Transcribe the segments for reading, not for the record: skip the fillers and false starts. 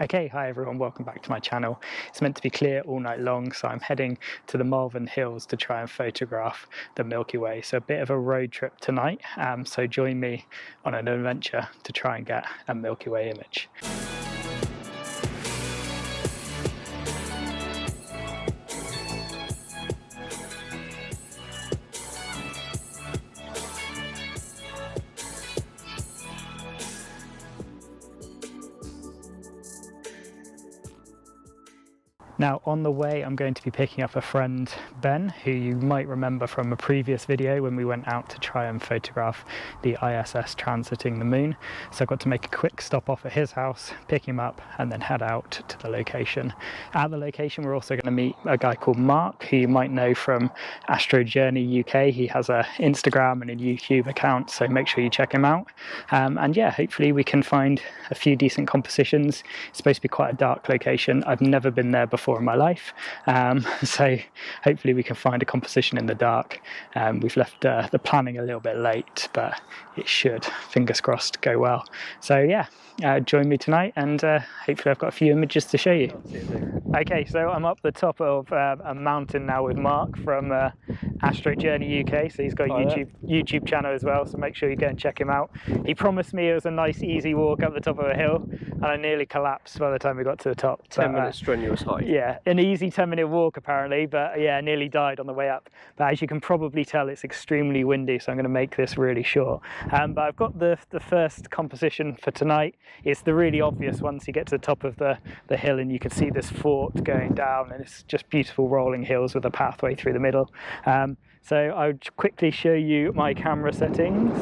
Okay, hi everyone, welcome back to my channel. It's meant to be clear all night long, so I'm heading to the Malvern Hills to try and photograph the Milky Way. So a bit of a road trip tonight, so join me on an adventure to try and get a Milky Way image. Now on the way I'm going to be picking up a friend, Ben, who you might remember from a previous video when we went out to try and photograph the ISS transiting the moon. So I got to make a quick stop off at his house, pick him up and then head out to the location. At the location we're also going to meet a guy called Mark, who you might know from Astro Journey UK. He has an Instagram and a YouTube account, so make sure you check him out. And yeah, hopefully we can find a few decent compositions. It's supposed to be quite a dark location. I've never been there before in my life, so hopefully we can find a composition in the dark. We've left the planning a little bit late, but it should, fingers crossed, go well. So yeah, join me tonight and hopefully I've got a few images to show you. Okay, so I'm up the top of a mountain now with Mark from Astro Journey UK, so he's got a YouTube channel as well, so make sure you go and check him out. He promised me it was a nice easy walk up the top of a hill and I nearly collapsed by the time we got to the top. 10 minutes strenuous hike. Yeah, an easy 10-minute walk apparently, but yeah, nearly died on the way up. But as you can probably tell, it's extremely windy, so I'm going to make this really short. But I've got the first composition for tonight. It's the really obvious once you get to the top of the hill and you can see this fort going down, and it's just beautiful rolling hills with a pathway through the middle. So I'll quickly show you my camera settings.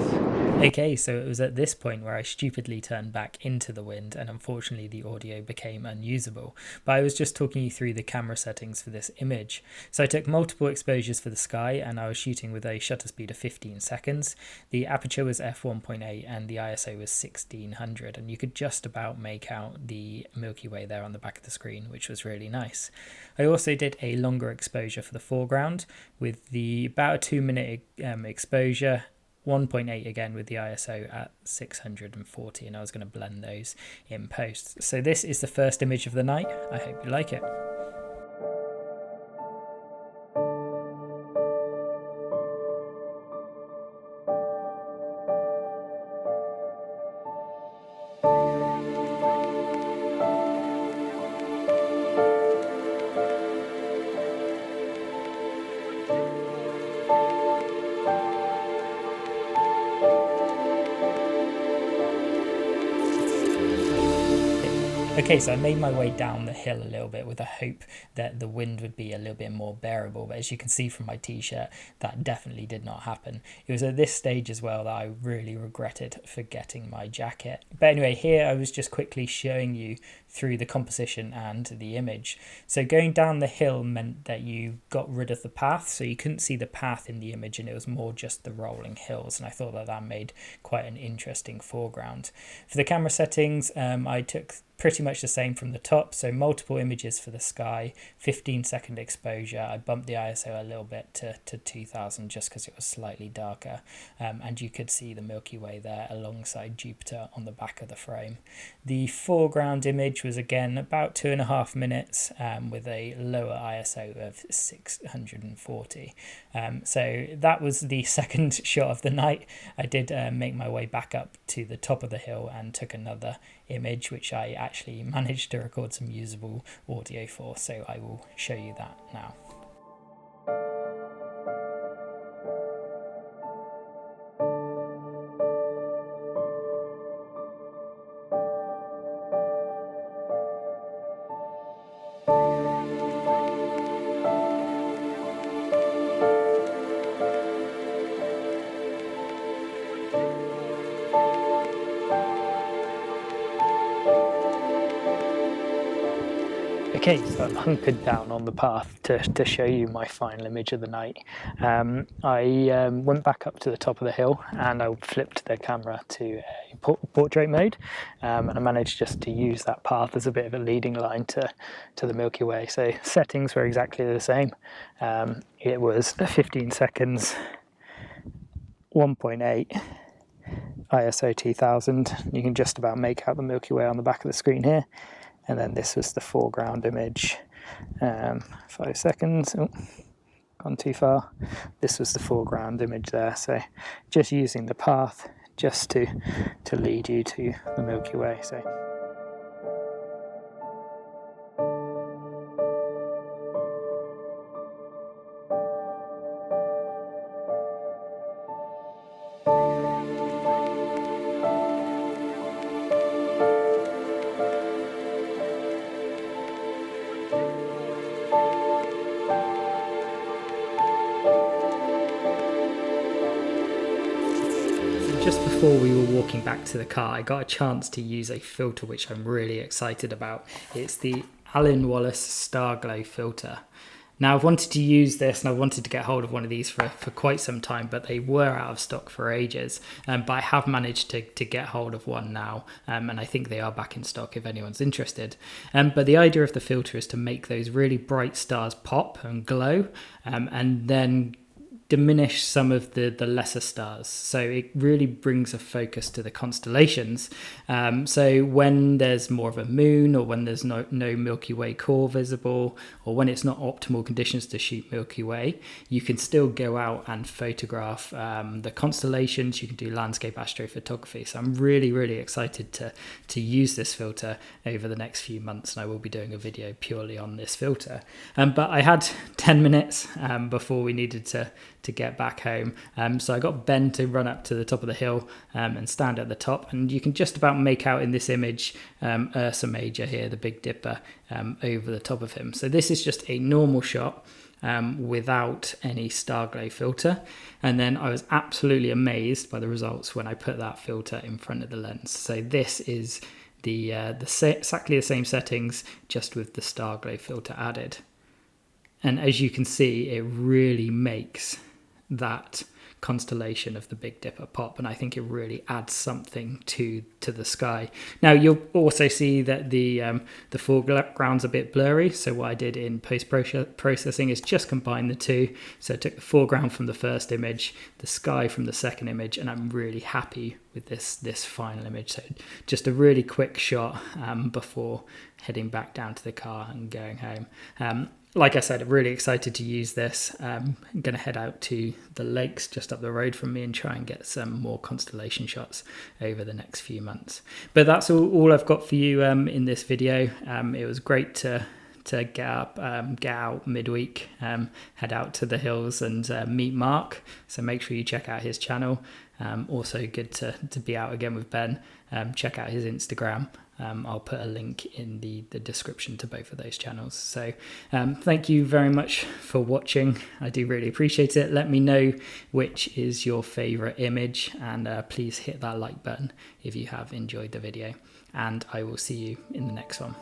Okay, so it was at this point where I stupidly turned back into the wind and unfortunately the audio became unusable. But I was just talking you through the camera settings for this image. So I took multiple exposures for the sky and I was shooting with a shutter speed of 15 seconds. The aperture was f1.8 and the ISO was 1600, and you could just about make out the Milky Way there on the back of the screen, which was really nice. I also did a longer exposure for the foreground with about a 2-minute exposure, 1.8 again with the ISO at 640, and I was going to blend those in post. So this is the first image of the night. I hope you like it. Okay, so I made my way down the hill a little bit with a hope that the wind would be a little bit more bearable, but as you can see from my t-shirt, that definitely did not happen. It was at this stage as well that I really regretted forgetting my jacket. But anyway, here I was just quickly showing you through the composition and the image. So going down the hill meant that you got rid of the path, so you couldn't see the path in the image and it was more just the rolling hills, and I thought that made quite an interesting foreground. For the camera settings, I took pretty much the same from the top, so multiple images for the sky, 15-second exposure. I bumped the ISO a little bit to 2000 just because it was slightly darker, and you could see the Milky Way there alongside Jupiter on the back of the frame. The foreground image was again about 2.5 minutes with a lower ISO of 640. So that was the second shot of the night. I did make my way back up to the top of the hill and took another image, which I actually managed to record some usable audio for, so I will show you that now. Okay, so I'm hunkered down on the path to show you my final image of the night. I went back up to the top of the hill and I flipped the camera to a portrait mode, and I managed just to use that path as a bit of a leading line to the Milky Way. So settings were exactly the same. It was 15 seconds, 1.8, ISO 2000. You can just about make out the Milky Way on the back of the screen here. and then this was the foreground image. 5 seconds. Oh, gone too far. This was the foreground image there. So just using the path just to lead you to the Milky Way. So. Just before we were walking back to the car, I got a chance to use a filter which I'm really excited about. It's the Alyn Wallace Starglow filter. Now, I've wanted to use this and I wanted to get hold of one of these for quite some time, but they were out of stock for ages. But I have managed to get hold of one now, and I think they are back in stock if anyone's interested. But the idea of the filter is to make those really bright stars pop and glow, and then diminish some of the lesser stars. So it really brings a focus to the constellations. So when there's more of a moon, or when there's no Milky Way core visible, or when it's not optimal conditions to shoot Milky Way, you can still go out and photograph the constellations. You can do landscape astrophotography. So I'm really, really excited to use this filter over the next few months, and I will be doing a video purely on this filter. But I had 10 minutes before we needed to get back home, so I got Ben to run up to the top of the hill and stand at the top, and you can just about make out in this image Ursa Major here, the Big Dipper, over the top of him. So this is just a normal shot without any Starglow filter, and then I was absolutely amazed by the results when I put that filter in front of the lens. So this is exactly the same settings, just with the Starglow filter added, and as you can see, it really makes that constellation of the Big Dipper pop, and I think it really adds something to the sky. Now you'll also see that the foreground's a bit blurry, so what I did in post-processing is just combine the two. So I took the foreground from the first image, the sky from the second image, and I'm really happy with this final image. So just a really quick shot before heading back down to the car and going home. Like I said, I'm really excited to use this. I'm going to head out to the lakes just up the road from me and try and get some more constellation shots over the next few months. But that's all I've got for you in this video. It was great to get out midweek, head out to the hills and meet Mark. So make sure you check out his channel. Also good to be out again with Ben. Check out his Instagram. I'll put a link in the description to both of those channels. So thank you very much for watching. I do really appreciate it. Let me know which is your favorite image, and please hit that like button if you have enjoyed the video, and I will see you in the next one.